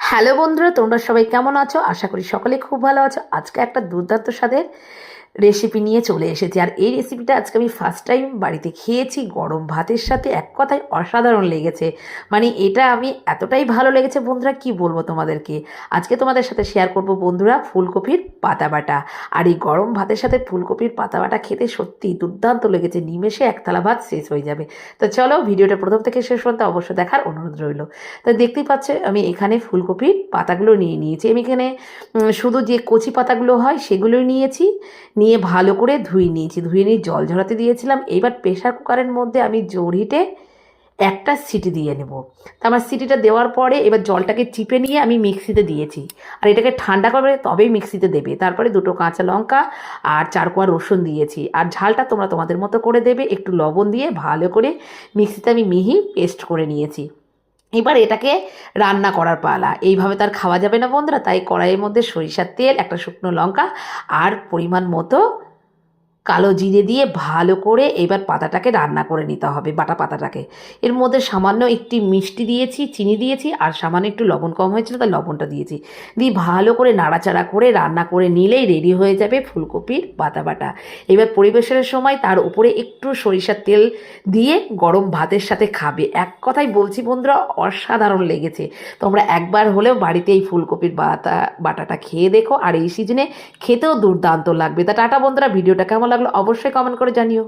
Hello বন্ধুরা, তোমরা সবাই কেমন আছো? আশা করি সকলে খুব ভালো আছো। আজকে একটা দুর্দান্ত স্বাদের রেসিপি নিয়ে চলে এসেছি। আর এই রেসিপিটা আজকে আমি ফার্স্ট টাইম বাড়িতে খেয়েছি গরম ভাতের সাথে। এক কথায় অসাধারণ লেগেছে। মানে এটা আমি এতটাই ভালো লেগেছে বন্ধুরা, কি বলবো তোমাদেরকে। আজকে তোমাদের সাথে শেয়ার করব বন্ধুরা ফুলকপির পাতা বাটা। আর এই গরম ভাতের সাথে ফুলকপির পাতা বাটা খেতে সত্যিই দুর্দান্ত লেগেছে। নিমেষে এক থালা ভাত শেষ হয়ে যাবে। তো চলো ভিডিওটা প্রথম থেকে শেষ পর্যন্ত অবশ্যই দেখার অনুরোধ রইল। তো দেখতেই পাচ্ছ আমি এখানে ফুলকপির পাতাগুলো নিয়ে নিয়েছি। আমি এখানে শুধু যে কচি পাতাগুলো হয় সেগুলোই নিয়েছি। নিয়ে ভালো করে ধুয়ে নিয়েছি। ধুয়ে নিয়ে জল ঝরাতে দিয়েছিলাম। এবার প্রেশার কুকারের মধ্যে আমি জোর হিটে একটা সিটি দিয়ে নেব। তা আমার সিটিটা দেওয়ার পরে এবার জলটাকে চিপে নিয়ে আমি মিক্সিতে দিয়েছি। আর এটাকে ঠান্ডা করবে তবেই মিক্সিতে দেবে। তারপরে দুটো কাঁচা লঙ্কা আর 4 কোয়া রসুন দিয়েছি। আর ঝালটা তোমরা তোমাদের মতো করে দেবে। একটু লবণ দিয়ে ভালো করে মিক্সিতে আমি মিহি পেস্ট করে নিয়েছি। এবার এটাকে রান্না করার পালা। এইভাবে তার খাওয়া যাবে না বন্ধুরা, তাই কড়াইয়ের মধ্যে সরিষার তেল, একটা শুকনো লঙ্কা আর পরিমাণ মতো কালো জিরে দিয়ে ভালো করে এবার পাতাটাকে রান্না করে নিতে হবে, বাটা পাতাটাকে। এর মধ্যে সামান্য একটি মিষ্টি দিয়েছি, চিনি দিয়েছি, আর সামান্য একটু লবণ কম হয়েছিল তাই লবণটা দিয়েছি। দিয়ে ভালো করে নাড়াচাড়া করে রান্না করে নিলেই রেডি হয়ে যাবে ফুলকপির পাতা বাটা। এবার পরিবেশনের সময় তার উপরে একটু সরিষার তেল দিয়ে গরম ভাতের সাথে খাবে। এক কথাই বলছি বন্ধুরা, অসাধারণ লেগেছে। তোমরা একবার হলেও বাড়িতে এই ফুলকপির বাটাটা খেয়ে দেখো। আর এই সিজনে খেতেও দুর্দান্ত লাগবে। তা টাটা বন্ধুরা, ভিডিওটা কেমন লাগলো অবশ্যই কমেন্ট করে জানিও।